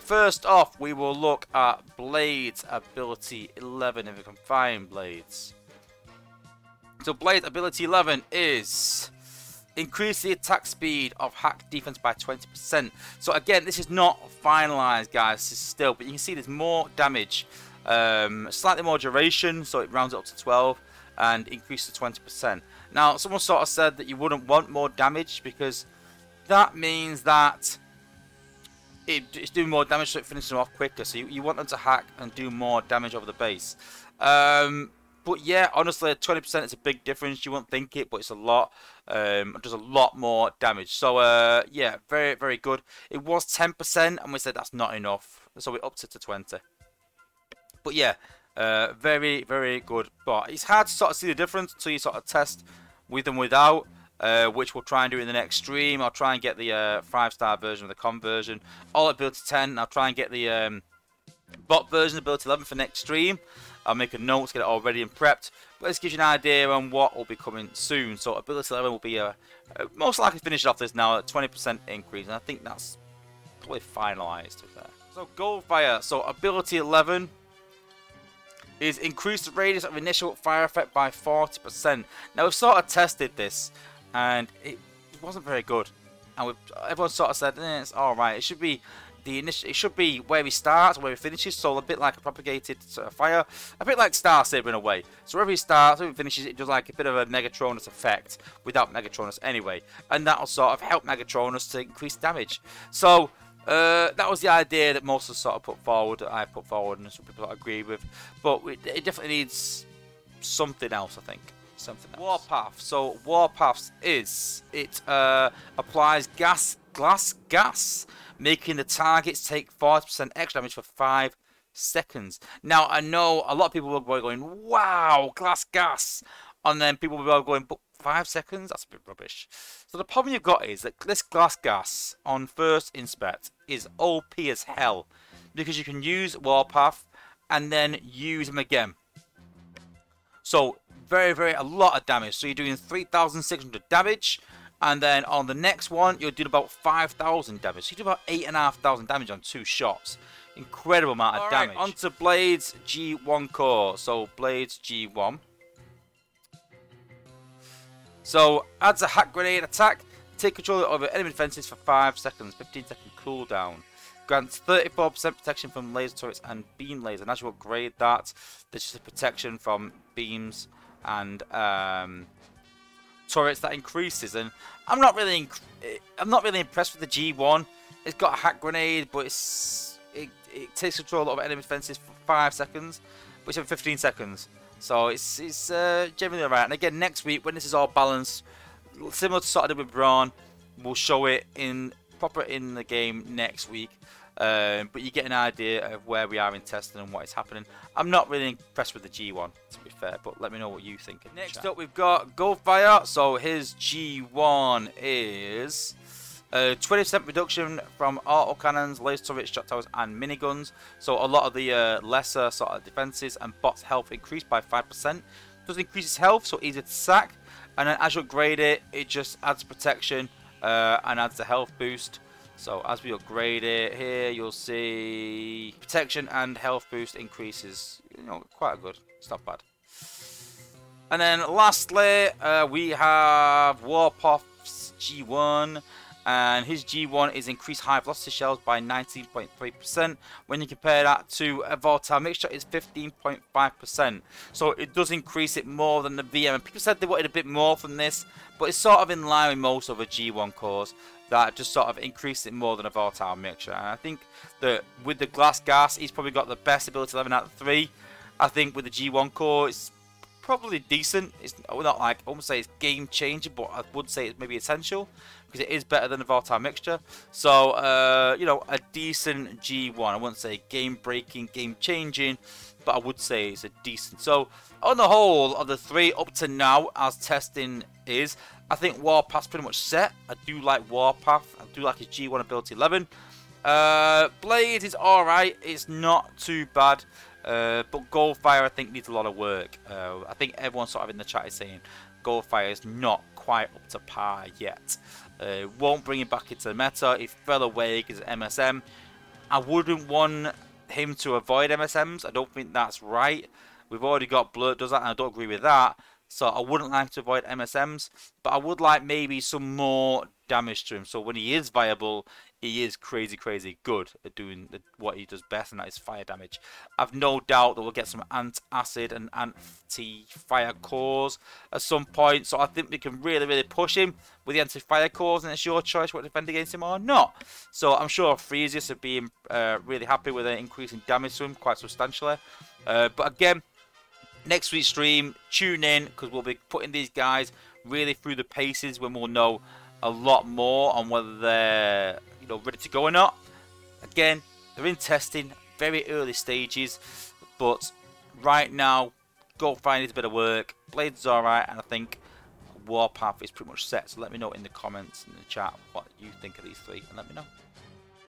first off, we will look at Blades ability 11 if we can find Blades. So Blades ability 11 is increase the attack speed of hack defense by 20%. So again, this is not finalized, guys. This is still, but you can see there's more damage, slightly more duration, so it rounds it up to 12 and increases to 20%. Now, someone sort of said that you wouldn't want more damage because that means that it's doing more damage, so it finishes them off quicker. So you want them to hack and do more damage over the base. But yeah, honestly, 20% is a big difference. You won't think it, but it's a lot. It does a lot more damage. So yeah, very, very good. It was 10%, and we said that's not enough. So we upped it to 20. But yeah, very, very good. But it's hard to sort of see the difference until you sort of test with and without, which we'll try and do in the next stream. I'll try and get the 5-star version of the conversion. All ability 10. I'll try and get the bot version of ability 11 for next stream. I'll make a note to get it all ready and prepped. But this gives you an idea on what will be coming soon. So ability 11 will be most likely finish off this now at 20% increase. And I think that's probably finalized with that. So Goldfire. So ability 11 is increase the radius of initial fire effect by 40%. Now we've sort of tested this and it wasn't very good. And everyone sort of said, it's alright. It should be it should be where he starts, where he finishes, so a bit like a propagated fire, a bit like Star Saber in a way. So wherever he starts, wherever he finishes, it does like a bit of a Megatronus effect without Megatronus anyway, and that'll sort of help Megatronus to increase damage. So that was the idea that most of us sort of put forward, that I put forward, and some people agree with. But it definitely needs something else, I think. Something else. Warpath. So Warpath is it applies glass gas, making the targets take 40% extra damage for 5 seconds. Now, I know a lot of people will be going, wow, glass gas. And then people will be going, but 5 seconds? That's a bit rubbish. So the problem you've got is that this glass gas on first inspect is OP as hell. Because you can use Warpath and then use them again. So, a lot of damage. So you're doing 3,600 damage. And then on the next one, you'll do about 5,000 damage. So you do about 8,500 damage on 2 shots. Incredible amount of damage. On to Blades G1 core. So Blades G1. So adds a hack grenade attack. Take control over enemy defenses for 5 seconds. 15-second cooldown. Grants 34% protection from laser turrets and beam lasers. And as you upgrade that, there's just a protection from beams and turrets that increases. And I'm not really impressed with the G1. It's got a hack grenade, but it takes control of enemy defenses for 5 seconds, which is 15 seconds. So it's generally alright. And again, next week when this is all balanced, similar to sort of with Braun, we'll show it proper in the game next week. But you get an idea of where we are in testing and what is happening. I'm not really impressed with the G1, to be fair, but let me know what you think. Next up, we've got Goldfire. So his G1 is 20% reduction from autocannons, laser turrets, shot towers, and miniguns. So a lot of the lesser sort of defenses and bots' health increased by 5%. Does increase his health, so easier to sack. And then as you upgrade it, it just adds protection and adds the health boost. So as we upgrade it here, you'll see protection and health boost increases. You know, quite good. It's not bad. And then lastly, we have Warpath's G1. And his G1 is increased high velocity shells by 19.3%. When you compare that to a volatile mixture, it's 15.5%. So it does increase it more than the VM. And people said they wanted a bit more from this, but it's sort of in line with most of the G1 cores that just sort of increase it more than a volatile mixture. And I think that with the glass gas, he's probably got the best ability 11 out of 3. I think with the G1 core, it's probably decent. It's not like, I wouldn't say it's game changing, but I would say it's maybe essential because it is better than the volatile mixture. So, you know, a decent G1. I wouldn't say game breaking, game changing, but I would say it's a decent. So, on the whole of the 3 up to now, as testing is, I think Warpath's pretty much set. I do like Warpath. I do like his G1 ability 11. Blade is alright. It's not too bad. But Goldfire, I think, needs a lot of work. I think everyone sort of in the chat is saying Goldfire is not quite up to par yet. Won't bring him back into the meta. He fell away because of MSM. I wouldn't want him to avoid MSMs. I don't think that's right. We've already got Blur does that, and I don't agree with that. So I wouldn't like to avoid MSMs, but I would like maybe some more damage to him. So when he is viable, he is crazy good at doing what he does best, and that is fire damage. I've no doubt that we'll get some anti-acid and anti-fire cores at some point. So I think we can really push him with the anti-fire cores, and it's your choice what to defend against him or not. So I'm sure Freezius would be really happy with an increase in damage to him quite substantially. But again, next week's stream, tune in, because we'll be putting these guys really through the paces when we'll know a lot more on whether they're ready to go or not. Again, they're in testing, very early stages, but right now, Gold Fire needs a bit of work. Blades is alright, and I think Warpath is pretty much set. So let me know in the comments in the chat what you think of these three, and let me know.